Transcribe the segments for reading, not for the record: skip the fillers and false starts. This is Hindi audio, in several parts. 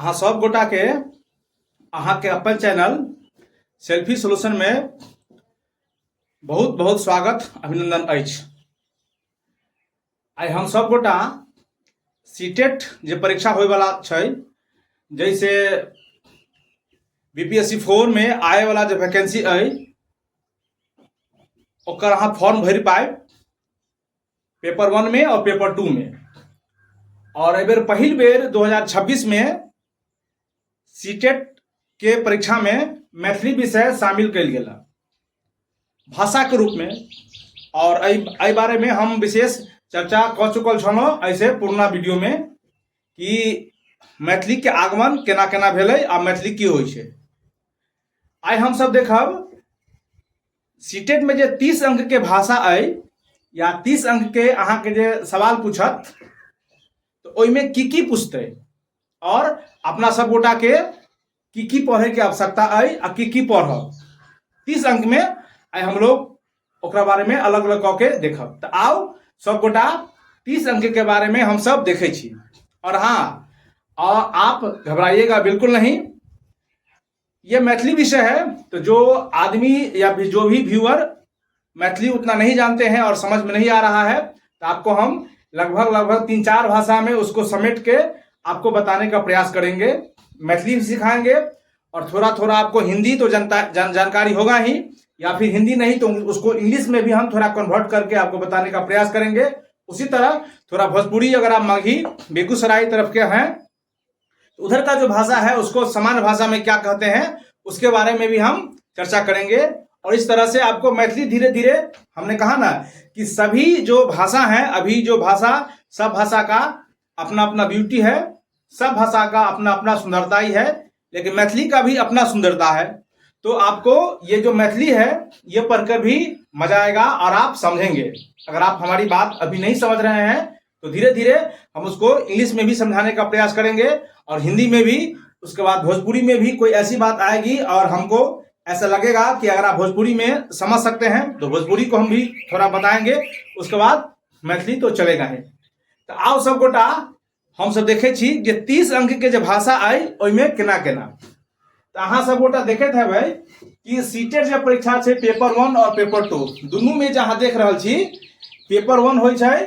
अहाँ सब गोटा के अहाँ के अपन चैनल सेल्फी सोल्यूशन में बहुत बहुत स्वागत अभिनंदन अछि। आई हम सब गोटा सीटेट जे परीक्षा होय वाला छै, जैसे बीपीएससी 4 में आए वाला जो वैकेंसी है ओकर अहाँ फॉर्म भर पाए पेपर 1 में और पेपर 2 में। और एबर पहिल बेर 2026 में सीटेट के परीक्षा में मैथिली विषय शामिल कल गेला भाषा के रूप में। और एहि बारे में हम विशेष चर्चा क चुकल छलहुँ ऐसे पुरना वीडियो में कि मैथिली के आगमन केना केना भेलै आ मैथिली की होइ छै। आई हम सब देखब सीटेट में जे 30 अंक के भाषा अइ या 30 अंक के अहाँ के जे सवाल पूछत तो ओइमे की पूछते और अपना सब गोटा के की पढ़े के आवश्यकता है आ की पढ़ब 30 अंक में। आई हम लोग ओकरा बारे में अलग अलग कऽ के देखब। तो आओ सब गोटा 30 अंक के बारे में हम सब देखे छी। और हाँ, आप घबराइएगा बिल्कुल नहीं, ये मैथिली विषय है तो जो आदमी या जो भी व्यूअर मैथिली उतना नहीं जानते हैं और समझ में नहीं आ रहा है तो आपको हम लगभग 3-4 भाषा में उसको समेट के आपको बताने का प्रयास करेंगे। मैथिली भी सिखाएंगे और थोड़ा थोड़ा आपको हिंदी तो जानकारी होगा ही, या फिर हिंदी नहीं तो उसको इंग्लिश में भी हम थोड़ा कन्वर्ट करके आपको बताने का प्रयास करेंगे। उसी तरह थोड़ा भोजपुरी, अगर आप माघी बेगूसराय तरफ के हैं तो उधर का जो भाषा है उसको सामान्य भाषा में क्या कहते हैं उसके बारे में भी हम चर्चा करेंगे। और इस तरह से आपको मैथिली धीरे धीरे, हमने कहा ना कि सभी जो भाषा है, अभी जो भाषा, सब भाषा का अपना अपना ब्यूटी है, सब भाषा का अपना अपना सुंदरता ही है, लेकिन मैथिली का भी अपना सुंदरता है। तो आपको ये जो मैथिली है ये पढ़कर भी मजा आएगा और आप समझेंगे। अगर आप हमारी बात अभी नहीं समझ रहे हैं तो धीरे धीरे हम उसको इंग्लिश में भी समझाने का प्रयास करेंगे और हिंदी में भी। उसके बाद भोजपुरी में भी कोई ऐसी बात आएगी और हमको ऐसा लगेगा कि अगर आप भोजपुरी में समझ सकते हैं तो भोजपुरी को हम भी थोड़ा बताएंगे। उसके बाद मैथिली तो चलेगा ही। तो आओ सब गोटा हम सब देखे छी जे 30 अंक के जो भाषा आई ओइमे केना केना। तो अहाँ सब गोटा देखैत हेबै कि सीटेट जे परीक्षा छै पेपर 1 और पेपर 2 दुनू में जहाँ देख रहल छी, पेपर 1 होइ छै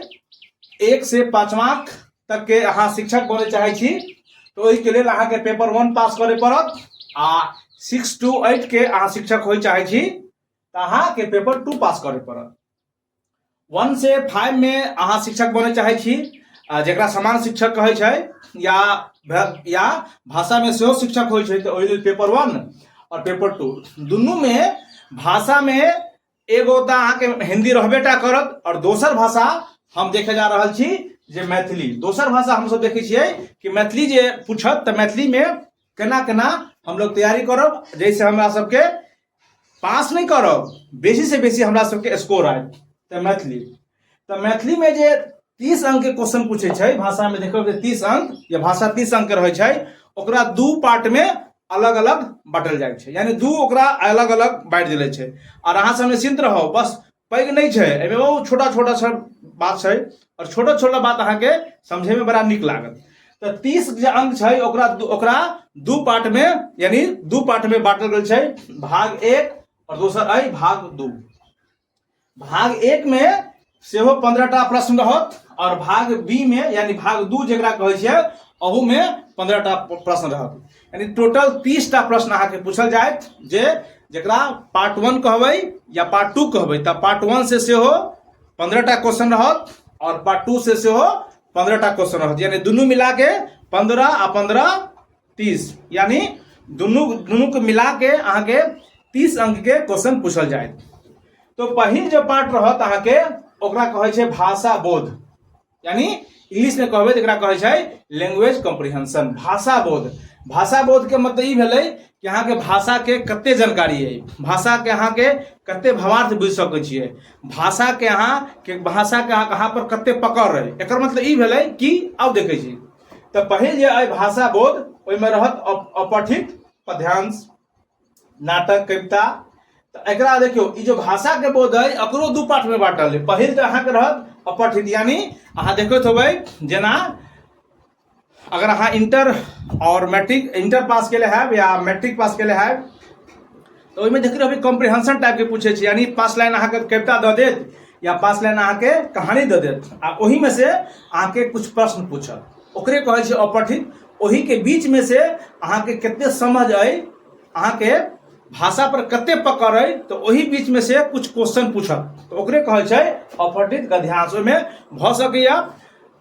1 से 5वां तक के अहाँ शिक्षक बने चाहे छी तो ओहि के लेल अहाँ के पेपर 1 पास करे पड़त आ 6 to 8 के अहाँ शिक्षक होय चाहे छी तो अहाँ के पेपर 2 पास करे पड़त। 1 से 5 में अहाँ शिक्षक बने चाहे छी जेकरा समान शिक्षक कहे छै या भाषा में सेहो शिक्षक होय छै तो ओहि लेल पेपर 1 और पेपर 2 दुनू में भाषा में एगो तो अहाँ के हिंदी रहबेटा करत और दोसर भाषा हम देखे जा रहल छी जे मैथिली। दोसर भाषा हम सब देखे छियै कि मैथिली जे पूछत तो मैथिली में केना केना हम लोग तैयारी करब जैसे हमरा सबके पास नहीं करब, बेसी से बेसी हमरा सबके स्कोर आए। तो मैथिली में जे 30 अंक के क्वेश्चन पूछे छै भाषा में, देखो 30 अंक या भाषा 30 अंक रहे छै, ओकरा 2 पार्ट में अलग अलग बांटल जाय छै, यानी 2 ओकरा अलग अलग बांट देले छै। और अहाँ सब निश्चिंत रहो, बस पैघ नहीं छै, एमे बहुत छोटा छोटा सा बात छै और छोटा छोटा बात अहाँ के समझे में बड़ा निक लागत। तो 30 जे अंक छै ओकरा 2 पार्ट में, यानी 2 पार्ट में बांटल गेल छै, भाग 1 और दोसर अइ भाग 2। भाग 1 में सेहो 15टा प्रश्न रहत और भाग बी में यानी भाग 2 जेकरा कहै छै ओहू में 15टा प्रश्न रहत, यानी टोटल 30टा प्रश्न अहाँ के पूछल जायत जेकरा पार्ट 1 कहबै या पार्ट 2 कहबै। तो पार्ट 1 से सेहो 15टा क्वेश्चन रहत और पार्ट 2 से सेहो 15टा क्वेश्चन रहत, यानी दुनू मिला के 15 आ 15 30, यानी दुनू को मिला के अहाँ के 30 अंक के क्वेश्चन पूछल जाए। तो पहिल जो पार्ट रहत अहाँ के ओकरा कहै छै भाषा बोध, यानी इंग्लिश में कहबै जेकरा कहै छै लैंग्वेज कॉम्प्रिहेंशन। भाषा बोध के मतलब ई भेलै कि अहाँ के भाषा के कते जानकारी है, भाषा के अहाँ के कते भावार्थ बुझ सकै छियै, भाषा के अहाँ कहाँ पर कते पकड़ है। एकर मतलब ई भेलै कि अब देखे छी तो पहिल जे अइ भाषा बोध ओइमे रहत अपठित पद्यांश, नाटक, कविता। तो एकरा देखियो ई जो भाषा के बोध है एकरो 2 पार्ट में बांटल है। पहिल तो अहाँ के रहत अपठित, यानी अहाँ देखैत होबै जेना अगर अहाँ इंटर और मैट्रिक, इंटर पास के लिए है या मैट्रिक पास के लिए है, तो ओहिमे देखिए अभी कॉम्प्रिहेंशन टाइप के पूछे छी, यानी 5 लाइन अहाँ के कविता दे देत या 5 लाइन अहाँ के कहानी दे देत, आ ओही में से अहाँ के कुछ प्रश्न पूछत, ओकरे कहै छै अपठित। ओही के बीच में से अहाँ के कितने समझ आई, अहाँ के भाषा पर कते पकड़ आई, तो वही बीच में से कुछ क्वेश्चन पूछत, तो ओकरे कहै छै अपठित गद्यांश। ओहिमे भ सकैया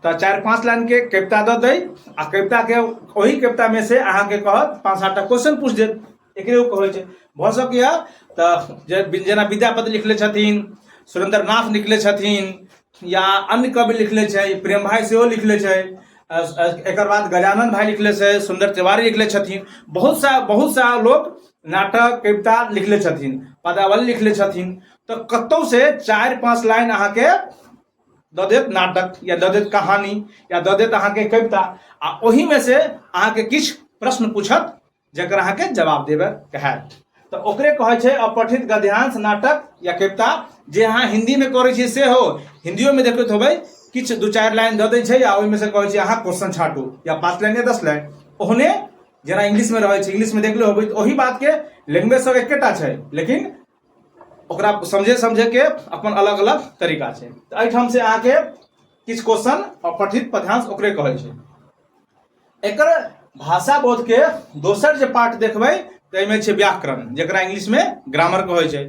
तो 4-5 लाइन के कविता दे दै, आ कविता के वही कविता में से अहाँ के कहत 5-7 क्वेश्चन पूछ देत, एकरे ओ कहै छै। भ सकैया तो जेना विद्यापति लिखले छथिन, सुरेंद्रनाथ लिखले छथिन, या अन्य कवि लिखले छै, प्रेम भाई सेहो लिखले छै, एक बाद गजानन भाई लिखले छै, सुंदर तिवारी लिखले छथिन, बहुत सा लोग नाटक कविता लिखले छथिन, पदावली लिखले छथिन। तो कतौ से 4-5 लाइन अहाँ के दे देत नाटक, या दे देत कहानी, या दे देत अहाँ के कविता, आ ओही में से अहाँ के किछ प्रश्न पूछत जकर अहाँ के जवाब देवे कहत, तो ओकरे कहै छै अपठित गद्यांश, नाटक या कविता। जे अहाँ हिंदी में करै छी से हो, हिंदियो में देखैत होबै किछ 2-4 लाइन दे दै छै, या ओहि में से कहै छै अहाँ क्वेश्चन छाटू, या 5 लाइन या 10 लाइन। ओहने जेना इंग्लिश में रहै छै, इंग्लिश में देखले होबै, ओही बात के लैंग्वेज सब एकेटा छै, लेकिन ओकरा समझे के अपन अलग अलग तरीका छै। तो एहिठाम से अहाँ के किछ क्वेश्चन अपठित पद्यांश ओकरे कहै छै। एकर भाषा बोध के दोसर जे पार्ट देखबै तो एहिमे छै व्याकरण, जकरा इंग्लिश में ग्रामर कहै छै।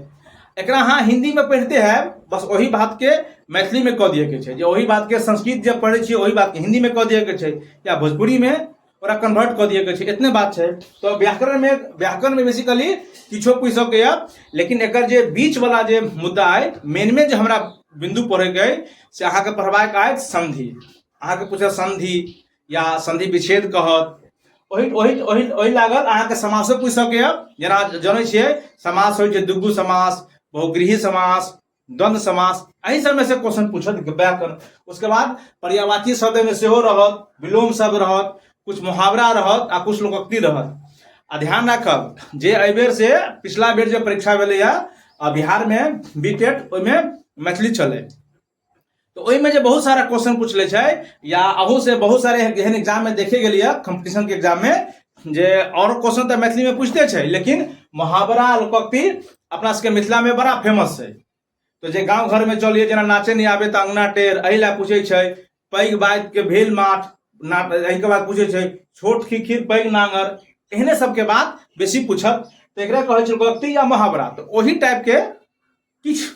एकरा अहाँ हिंदी में पढ़ते हैं, बस वही बात के मैथिली में कह दिए के छै, जे वही बात के संस्कृत जब पढ़े छियै वही बात के हिंदी में कह दिए के छै, या भोजपुरी में ओकरा कन्वर्ट कऽ दिए के छै, इतने बात छै। तो व्याकरण में बेसिकली किछो पूछ सकैया, लेकिन एकर जे बीच वाला जे मुद्दा है, मेन में जे हमरा बिंदु पढ़े के से अहाँ के पढ़बाक आयत संधि। अहाँ के पूछत संधि या संधि विच्छेद कहत, ओही लागल अहाँ के समासो पूछ सकैया। जेना जानै छियै समास होइ छै दुगु समास, बहुग्रीही समास, द्वंद्व समास, एही सब में से क्वेश्चन पूछत व्याकरण। उसके बाद पर्यायवाची शब्द में सेहो रहत, विलोम शब्द रहत, कुछ मुहावरा रहत, आ कुछ लोकोक्ति रहत। आ ध्यान राखब जे एहि बेर से पिछला बेर जो परीक्षा भेलैया बिहार में बीटेट, ओहिमे मैथिली चले, तो ओहि में जे बहुत सारा क्वेश्चन पूछले छै, या अहू से बहुत सारे एहन एग्जाम में देखे गेलिए कंपटीशन के एग्जाम में, जे और क्वेश्चन तो मैथिली में पूछते छै, लेकिन मुहावरा लोकोक्ति अपना सबके मिथिला में बड़ा फेमस है। तो जे गांव घर में चलिए, जेना नाचे नहीं आबे तो अंगना टेढ़, एहि ला पूछे छै, पैघ बात के भेल माठ, एहि के बाद पूछे छै छोट खिखीर पैघ नांगर, एहने सबके बात बेसी पूछत। तो एकरा कहै छै लोकोक्ति या मुहावरा। तो ओही टाइप के किछ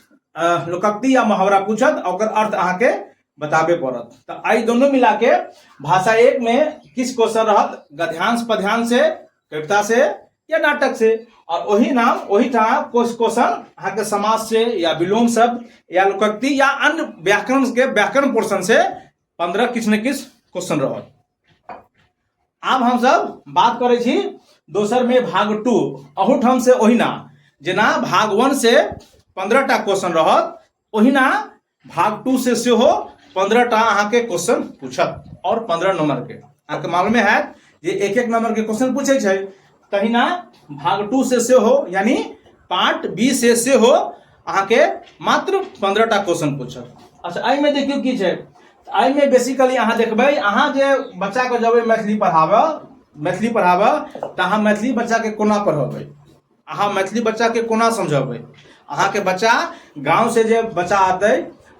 लोकोक्ति या मुहावरा पूछत, और अर्थ अहाँ के बताबे पड़त। तो आई दोनों मिला के भाषा 1 में किस क्वेश्चन रहत, गद्यांश पद्यांश से, कविता से या नाटक से, और वही नाम वही ठाम क्वेश्चन अहाँ के समास से, या विलोम शब्द, या लोकोक्ति, या अन्य व्याकरण के व्याकरण पोर्शन से 15 किछ न किछ क्वेश्चन रहत। आब हम सब बात करे छी दोसर में भाग 2, अहूठाम से ओहिना जेना भाग 1 से 15टा क्वेश्चन रहत, ओहिना भाग 2 से सेहो 15टा अहाँ के क्वेश्चन पूछत, और 15 नंबर के। अहाँ के मालूम है जे एक नंबर के क्वेश्चन पूछे छै, तहिना भाग 2 से सेहो, यानी पार्ट बी से सेहो अहाँ के मात्र 15टा क्वेश्चन पूछत। अच्छा, एहि में देखियो की छै, एहि में बेसिकली अहाँ देखबै, अहाँ जे बच्चा के जब मैथिली पढ़ाबऽ तो अहाँ मैथिली बच्चा के कोना पढ़ेबै, अहाँ मैथिली बच्चा के कोना समझेबै। अहाँ के बच्चा गांव से जे बच्चा आते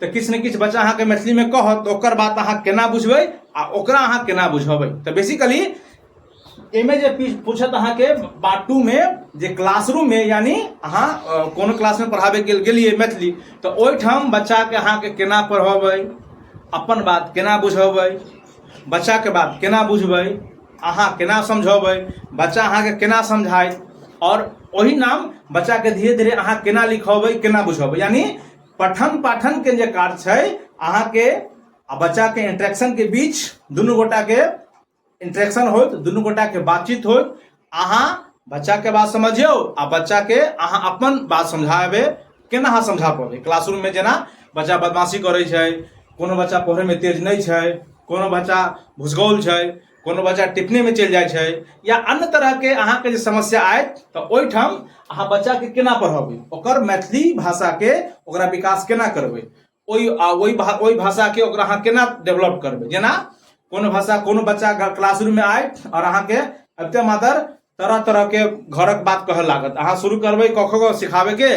तो किछ न किछ बच्चा अहाँ के मैथिली में कहत, तो ओकर बात अहाँ केना बुझबै आ ओकरा अहाँ केना बुझेबै। तो बेसिकली एमे जे पूछत अहाँ के पार्ट 2 में, जे क्लासरूम में, यानी अहाँ कोनो क्लास में पढ़ाबे गेलिए मैथिली, तो ओहिठाम बच्चा के अहाँ के केना पढ़ेबै, अपन बात केना बुझेबै, बच्चा के बात केना बुझबै, अहाँ केना समझेबै, बच्चा अहाँ के केना समझाइत, और वही नाम बच्चा के धीरे धीरे अहाँ केना लिखेबै, केना बुझेबै। यानी पठन पाठन के जे कार्य छै, अहाँ के आ बच्चा के इंटरेक्शन के बीच दुनू गोटा के इंटरेक्शन होत, दुनू गोटा के बातचीत होत, अहाँ बच्चा के बात समझियो आ बच्चा के अहाँ अपन बात समझाबे, केना अहाँ समझा पाबे। क्लासरूम में जेना बच्चा बदमाशी करे छै, कोनो बच्चा पढ़े में तेज नहीं छै, कोनो बच्चा भुसगौल छै, कोनो बच्चा टिफिने में चल जाए छै, या अन्य तरह के अहाँ के जे समस्या आयत, तो ओहिठाम अहाँ बच्चा के केना पढ़ेबै, ओकर मैथिली भाषा के ओकरा विकास केना करबै, ओहि भाषा के ओकरा अहाँ केना डेवलप करबै। जेना कोनो भाषा कोनो बच्चा क्लासरूम में आए और अहाँ के अबते मातर तरह तरह के घरक बात कहे लागत। अहाँ शुरू करबे क ख ग सिखावे के,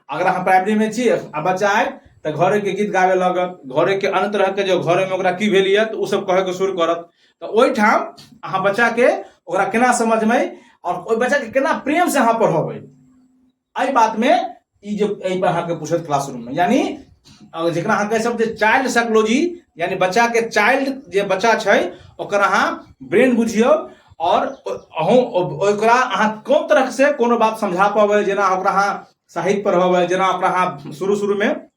अगर अहाँ प्राइमरी में छी आ बच्चा आए तो घरे के गीत गावे लगत, घरे के अन्य तरह के जो घरे में ओकरा की भेलिए तो उ सब कहे के शुरू करत। तो ओहि ठाम अहाँ बच्चा के ओकरा केना समझ में और ओहि बच्चा के केना प्रेम से अहाँ पढ़ाबे, एहि बात में ई जो एहि पर अहाँ के पूछत क्लासरूम में। यानी जेकरा अहाँ कह सकते चाइल्ड साइकोलॉजी, यानी बच्चा के चाइल्ड जे बच्चा छै ओकर अहाँ ब्रेन बुझियौ और ओकरा अहाँ कोन तरह से कोनो बात समझा पाबे, जेना ओकरा अहाँ साहित्य पढ़ाबे, जेना ओकरा अहाँ शुरू में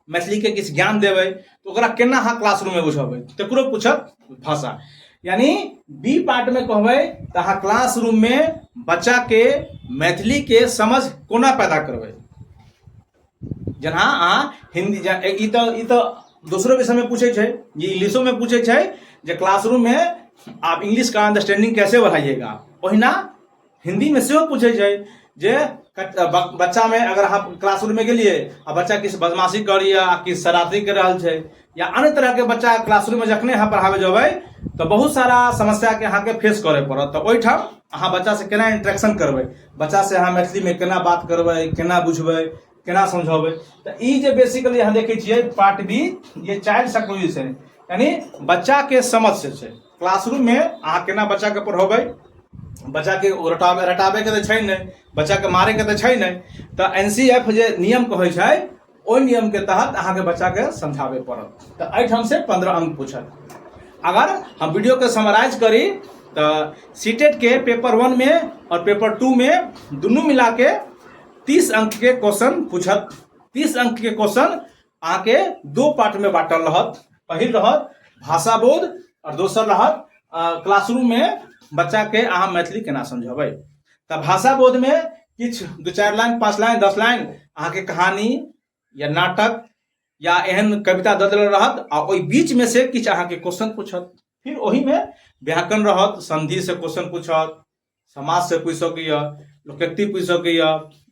मैथिली के किछु ज्ञान देवे तो ओकरा केना अहाँ क्लासरूम में बुझाबे, तकरो पूछत भाषा। यानी बी पार्ट में कहबे तो अहाँ क्लासरूम में बच्चा के मैथिली के समझ कोना पैदा करबे। जेना अहाँ हिंदी ई तो दूसरो विषय में पूछे छे, ये इंग्लिशो में पूछे छे जे क्लासरूम में आप इंग्लिश का अंडरस्टैंडिंग कैसे बढ़ाइएगा, ओहिना हिंदी में सेहो पूछे छे जे बच्चा में अगर आप क्लासरूम में गेलिए आ बच्चा किस बदमाशी करिए आ किस शरारती कर रहा है या अन्य तरह के बच्चा क्लासरूम में जखने अहाँ पढ़ावे जेबै तो बहुत सारा समस्या के अहाँ के फेस करे पड़त। तो ओहिठाम अहाँ बच्चा से केना इंटरेक्शन करबै, बच्चा से अहाँ मैथिली में केना बात करबै, केना बुझबै, केना समझाबे। तो ई जे बेसिकली अहाँ देखे छियै पार्ट बी, ये चाइल्ड साइकोलॉजी से, यानी बच्चा के समझ से छै। क्लासरूम में अहाँ केना बच्चा के पढ़ाबे, बच्चा के रटाबे के तो छै नहीं, बच्चा के मारे के तो छै नहीं, तो एनसीएफ जे नियम कहे छै ओहि नियम के तहत अहाँ के बच्चा के समझावे पड़त। तो एहिठाम से 15 अंक पूछत। अगर हम वीडियो के समराइज करी तो सीटेट के पेपर 1 में और पेपर 2 में दोनों मिला के 30 अंक के क्वेश्चन पूछत। 30 अंक के क्वेश्चन आके 2 पार्ट में बांटल रहत। पहिल रहत भाषा बोध और दोसर रहत क्लासरूम में बच्चा के अहाँ मैथिली केना समझाबे। तो भाषा बोध में किछ 2-4 लाइन 5 लाइन 10 लाइन अहाँ के कहानी या नाटक या एहन कविता दऽ देल रहत आ ओहि बीच में से किछ अहाँ के क्वेश्चन पूछत। फिर ओही में व्याकरण रहत, संधि से क्वेश्चन पूछत, समास से पूछ सकैया, लोकोक्ति पूछ सकैया,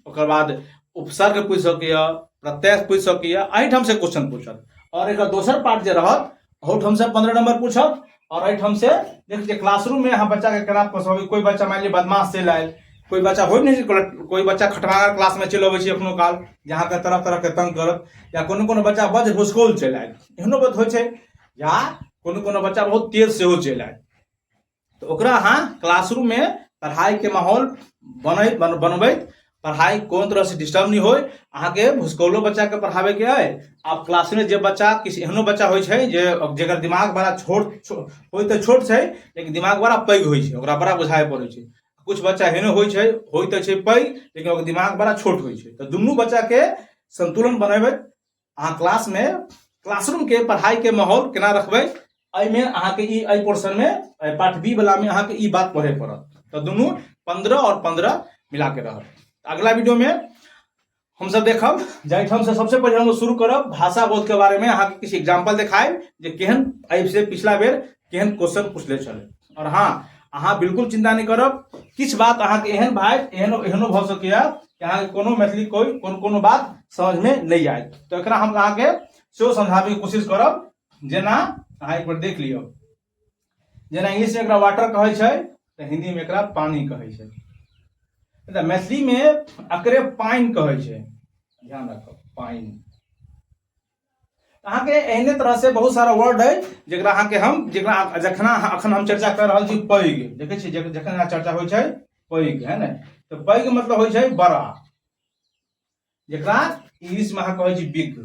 ओकर बाद उपसर्ग पूछ सकैया, प्रत्यय पूछ सकैया, एहिठाम से क्वेश्चन पूछत। और एक दोसर पार्ट जे रहत ओहिठाम से 15 नंबर पूछत। और एहिठाम से देखिए क्लासरूम में अहाँ बच्चा के केना पढ़ाबी। कोई बच्चा मान लिअ बदमाश चलि आयल, कोई बच्चा हो नहीं, कोई बच्चा खटमागर क्लास में चलि अबै छै एखनो काल, जहाँ के तरह तरह के तंग करत, या कोनो बच्चा बड़ भुसकोल चलि आयल, एहनो बात होइ छै, या कोनो बच्चा बहुत तेज सेहो चलि आयल। तो ओकरा अहाँ क्लासरूम में पढ़ाई के माहौल बनबैत पढ़ाई कोन तरह से डिस्टर्ब नहीं हो। अहाँ के भुसकौलो बच्चा के पढ़ावे के है। आप क्लास में जे बच्चा किसी एहनो बच्चा होइ छै जे जेकर दिमाग बड़ा छोट होइ तो छोट छै लेकिन दिमाग बड़ा पैघ होइ छै, ओकरा बड़ा बुझाए पड़ै छै। कुछ बच्चा एहनो होइ छै तो छै पैघ लेकिन ओकर दिमाग बड़ा छोट होइ छै। तो दुनू बच्चा के संतुलन बनेबै अहाँ क्लास में क्लासरूम के पढ़ाई के माहौल केना रखबै, एहिमे अहाँ के ई पोर्शन में पार्ट बी वाला में अहाँ के ई बात पढ़े पड़त। तो दोनों 15 और 15 मिला के रहत। अगला वीडियो में हम सब देखब जाहिठाम से सबसे पहले हम शुरू करब भाषा बोध के बारे में। अहाँ के किसी एग्जाम्पल देखाएब जे केहन एहि से पिछला बेर केहन क्वेश्चन पूछले छले। और हाँ, अहाँ बिल्कुल चिंता नहीं करब, किछ बात अहाँ के एहन भाई एहनो भ सकैया कि अहाँ के कोनो मैथिली कोनो बात समझ में नहीं आए। तो एकरा हम अहाँ के सेहो समझाबे के कोशिश करब। जेना अहाँ एक बार देख लियो, जेना इंग्लिश में एकरा वाटर कहे छै तो हिंदी में एकरा पानी कहे छै। मैथिली में एकरे पाइन कहे छै, ध्यान रखब पाइन। अहाँ के एहने तरह से बहुत सारा वर्ड है जेकरा अहाँ के हम जखन हम चर्चा कर रहल छी पैघ, देखे छी जखन चर्चा होइ छै पैघ, है ने। तो पैघ मतलब होइ छै बड़ा, जेकरा इंग्लिश में अहाँ कहे छी बिग।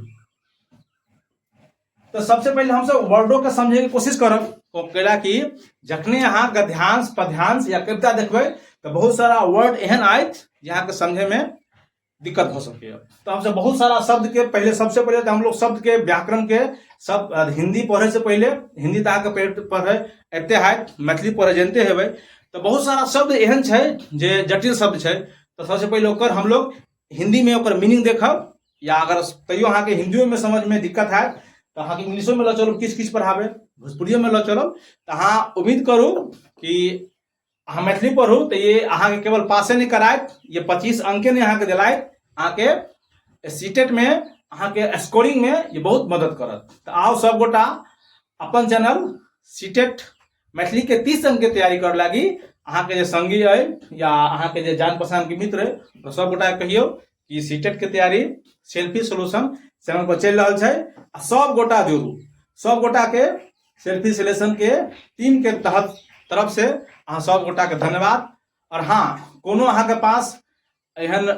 तो सबसे पहले हम सब वर्डों के समझे के कोशिश करब, कैला कि जखने अहाँ गद्यांश पद्यांश या कविता देखबै तो बहुत सारा वर्ड एहन आयत जहाँ के समझे में दिक्कत हो सके। तो हमसे बहुत सारा शब्द के पहले सबसे पहले तो हम लोग शब्द के व्याकरण के सब हिंदी पढ़े से पहले, हिंदी तो अहाँ के पढ़े एते है, मैथिली पढ़े जानते हेबै। तो बहुत सारा शब्द एहन छै जे जटिल शब्द छै। तो सबसे पहले ओकर हम लोग हिंदी में ओकर मीनिंग देखब, या अगर तैयो अहाँ के हिंदियों में समझ में दिक्कत है तो अहाँ के इंग्लिशो में लो चलब, किछ पढ़ाबे भोजपुरियो में लो चलब। तो अहाँ उम्मीद करू कि अहाँ मैथिली पढ़ू तो ये अहाँ के केवल पासे नहीं करायत, ये 25 अंके नहीं अहाँ के दिलायत, अहाँ के सीटेट में अहाँ के स्कोरिंग में ये बहुत मदद करत। तो आओ सब गोटा अपन चैनल सीटेट मैथिली के 30 अंक के तैयारी कर लागी अहाँ के जे संगी है या अहाँ के जे जान पहचान के मित्र है सब गोटा कहियो कि सीटेट के तैयारी सेल्फी सोल्यूशन चैनल पर चल रहा है। सब गोटा जुड़ू, सब गोटा के सेल्फी सोल्यूशन के टीम के तहत तरफ से अहाँ सब गोटा के धन्यवाद। और हाँ, कोनो अहाँ के पास एहन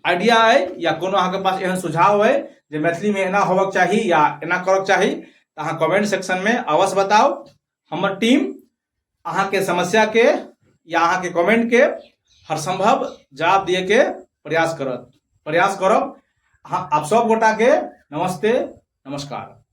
आइडिया है या कोनो अहाँ के पास एहन सुझाव है जे मैथिली में एना होबक चाहिए या एना करक चाहिए तो अहाँ कमेंट सेक्शन में अवश्य बताओ। हमर टीम अहाँ के समस्या के या अहाँ के कमेंट के हर संभव जवाब दिए के प्रयास करब। आप सब गोटा के नमस्ते, नमस्कार।